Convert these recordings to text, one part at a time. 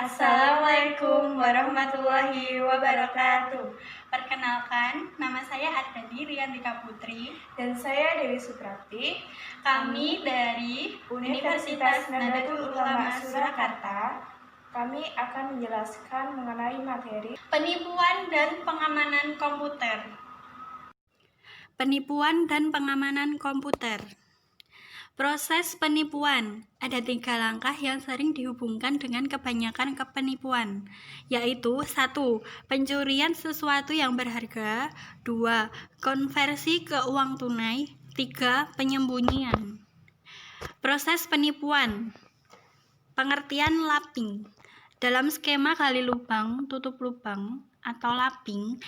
Assalamualaikum warahmatullahi wabarakatuh. Perkenalkan, nama saya Ardadi Riantika Putri dan saya Dewi Suprati. Kami dari Universitas Nahdlatul Ulama Surakarta. Kami akan menjelaskan mengenai materi penipuan dan pengamanan komputer. Penipuan dan pengamanan komputer. Proses penipuan. Ada 3 langkah yang sering dihubungkan dengan kebanyakan penipuan, yaitu 1. Pencurian sesuatu yang berharga, 2. Konversi ke uang tunai, 3. Penyembunyian. Proses penipuan. Pengertian lapping. Dalam skema gali lubang, tutup lubang, atau lapping,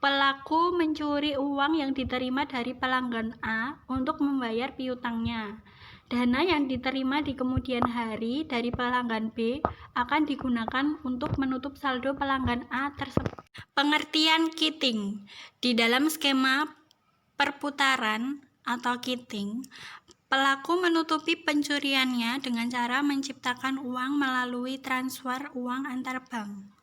pelaku mencuri uang yang diterima dari pelanggan A untuk membayar piutangnya. Dana yang diterima di kemudian hari dari pelanggan B akan digunakan untuk menutup saldo pelanggan A tersebut. Pengertian kitting. Di dalam skema perputaran atau kitting, pelaku menutupi pencuriannya dengan cara menciptakan uang melalui transfer uang antar bank.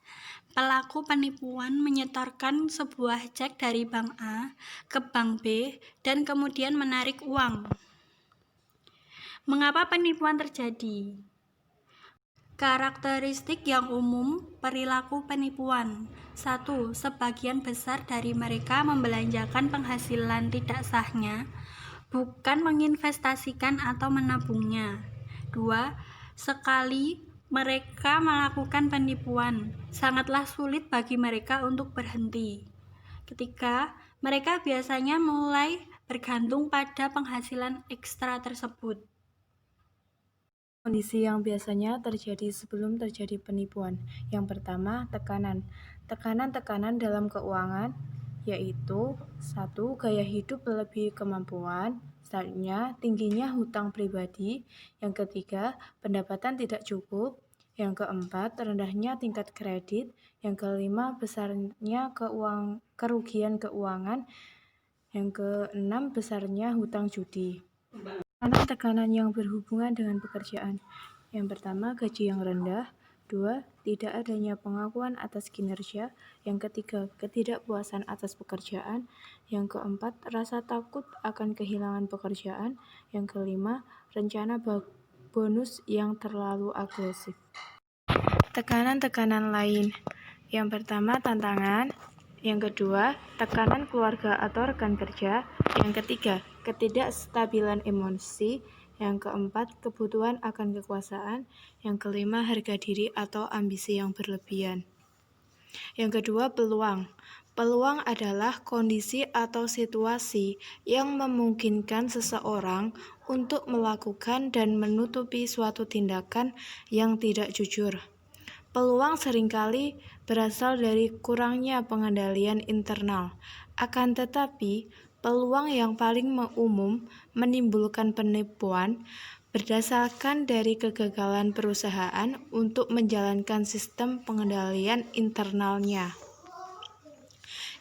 Pelaku penipuan menyetorkan sebuah cek dari bank A ke bank B dan kemudian menarik uang. Mengapa penipuan terjadi? Karakteristik yang umum perilaku penipuan. 1. Sebagian besar dari mereka membelanjakan penghasilan tidak sahnya, bukan menginvestasikan atau menabungnya. 2. Sekali mereka melakukan penipuan, sangatlah sulit bagi mereka untuk berhenti. Ketiga, mereka biasanya mulai bergantung pada penghasilan ekstra tersebut. Kondisi yang biasanya terjadi sebelum terjadi penipuan. Yang pertama, tekanan. Tekanan-tekanan dalam keuangan, yaitu 1. Gaya hidup melebihi kemampuan, selanjutnya tingginya hutang pribadi, yang ketiga, pendapatan tidak cukup, yang keempat, rendahnya tingkat kredit, yang kelima, besarnya kerugian keuangan, yang keenam, besarnya hutang judi. Tekanan yang berhubungan dengan pekerjaan. Yang pertama, gaji yang rendah. 2. Tidak adanya pengakuan atas kinerja. Yang ketiga, ketidakpuasan atas pekerjaan. Yang keempat, rasa takut akan kehilangan pekerjaan. Yang kelima, rencana bonus yang terlalu agresif. Tekanan-tekanan lain. Yang pertama, tantangan. Yang kedua, tekanan keluarga atau rekan kerja. Yang ketiga, ketidakstabilan emosi. Yang keempat, kebutuhan akan kekuasaan. Yang kelima, harga diri atau ambisi yang berlebihan. Yang kedua, peluang. Peluang adalah kondisi atau situasi yang memungkinkan seseorang untuk melakukan dan menutupi suatu tindakan yang tidak jujur. Peluang seringkali berasal dari kurangnya pengendalian internal. Akan tetapi, peluang yang paling umum menimbulkan penipuan berdasarkan dari kegagalan perusahaan untuk menjalankan sistem pengendalian internalnya.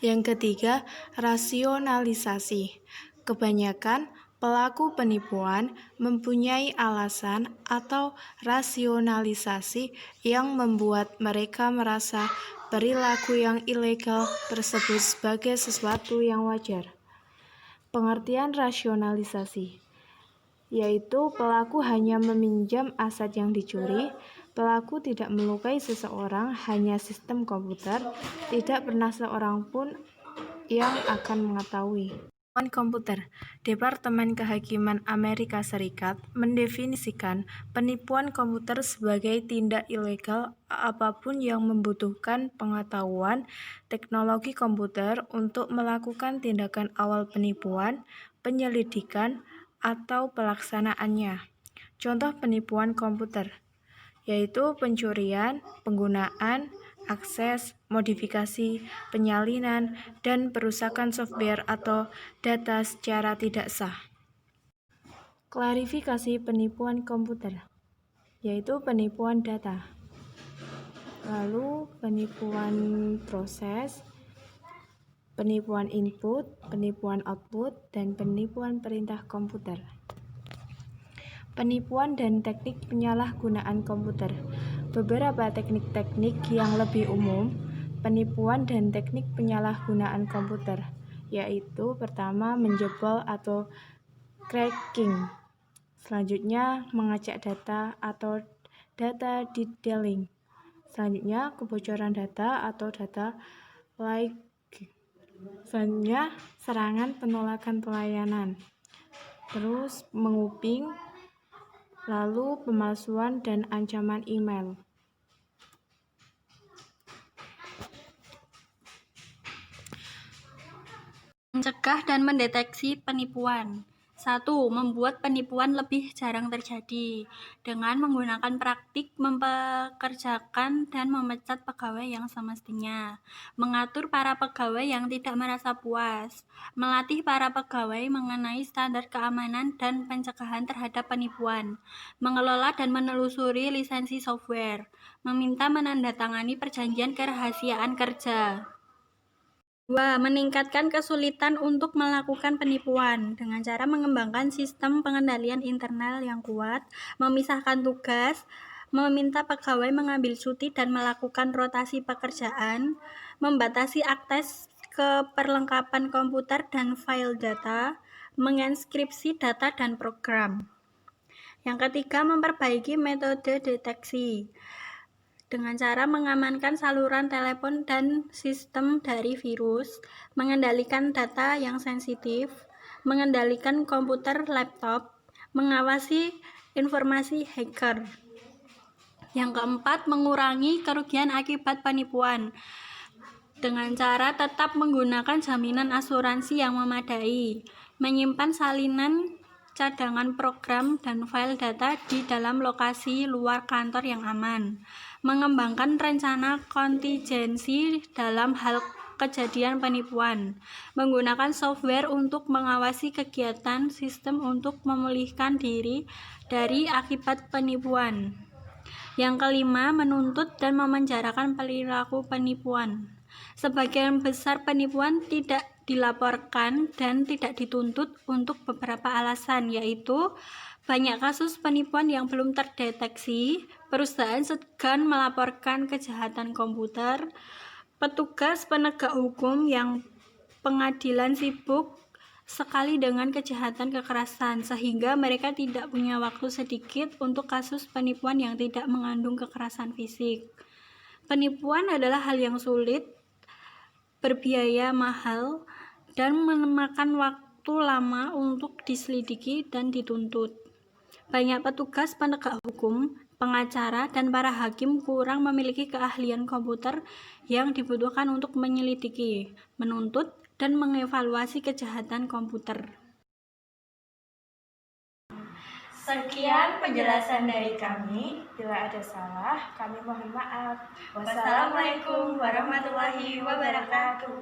Yang ketiga, rasionalisasi. Kebanyakan pelaku penipuan mempunyai alasan atau rasionalisasi yang membuat mereka merasa perilaku yang ilegal tersebut sebagai sesuatu yang wajar. Pengertian rasionalisasi, yaitu pelaku hanya meminjam aset yang dicuri, pelaku tidak melukai seseorang, hanya sistem komputer, tidak pernah seorang pun yang akan mengetahui. Komputer. Departemen Kehakiman Amerika Serikat mendefinisikan penipuan komputer sebagai tindak ilegal apapun yang membutuhkan pengetahuan teknologi komputer untuk melakukan tindakan awal penipuan, penyelidikan, atau pelaksanaannya. Contoh penipuan komputer, yaitu pencurian, penggunaan, akses, modifikasi, penyalinan, dan perusakan software atau data secara tidak sah. Klarifikasi penipuan komputer, yaitu penipuan data. Lalu penipuan proses, penipuan input, penipuan output, dan penipuan perintah komputer. Penipuan dan teknik penyalahgunaan komputer. Beberapa teknik-teknik yang lebih umum, penipuan dan teknik penyalahgunaan komputer, yaitu pertama menjebol atau cracking, selanjutnya mengacak data atau data detailing, selanjutnya kebocoran data atau data leak, selanjutnya serangan penolakan pelayanan, terus menguping, lalu pemalsuan dan ancaman email. Mencegah dan mendeteksi penipuan. 1. Membuat penipuan lebih jarang terjadi dengan menggunakan praktik mempekerjakan dan memecat pegawai yang semestinya, mengatur para pegawai yang tidak merasa puas, melatih para pegawai mengenai standar keamanan dan pencegahan terhadap penipuan, mengelola dan menelusuri lisensi software, meminta menandatangani perjanjian kerahasiaan kerja. 2. Meningkatkan kesulitan untuk melakukan penipuan dengan cara mengembangkan sistem pengendalian internal yang kuat, memisahkan tugas, meminta pegawai mengambil cuti dan melakukan rotasi pekerjaan, membatasi akses ke perlengkapan komputer dan file data, menginskripsi data dan program. Yang ketiga, memperbaiki metode deteksi dengan cara mengamankan saluran telepon dan sistem dari virus, mengendalikan data yang sensitif, mengendalikan komputer laptop, mengawasi informasi hacker. Yang keempat, mengurangi kerugian akibat penipuan dengan cara tetap menggunakan jaminan asuransi yang memadai, menyimpan salinan cadangan program dan file data di dalam lokasi luar kantor yang aman, mengembangkan rencana kontingensi dalam hal kejadian penipuan, menggunakan software untuk mengawasi kegiatan sistem untuk memulihkan diri dari akibat penipuan. Yang kelima, menuntut dan memenjarakan perilaku penipuan. Sebagian besar penipuan tidak dilaporkan dan tidak dituntut untuk beberapa alasan, yaitu banyak kasus penipuan yang belum terdeteksi, perusahaan segan melaporkan kejahatan komputer, petugas penegak hukum yang pengadilan sibuk sekali dengan kejahatan kekerasan, sehingga mereka tidak punya waktu sedikit untuk kasus penipuan yang tidak mengandung kekerasan fisik. Penipuan adalah hal yang sulit, berbiaya mahal, dan memakan waktu lama untuk diselidiki dan dituntut. Banyak petugas penegak hukum, pengacara, dan para hakim kurang memiliki keahlian komputer yang dibutuhkan untuk menyelidiki, menuntut, dan mengevaluasi kejahatan komputer. Sekian penjelasan dari kami. Bila ada salah, kami mohon maaf. Wassalamualaikum warahmatullahi wabarakatuh.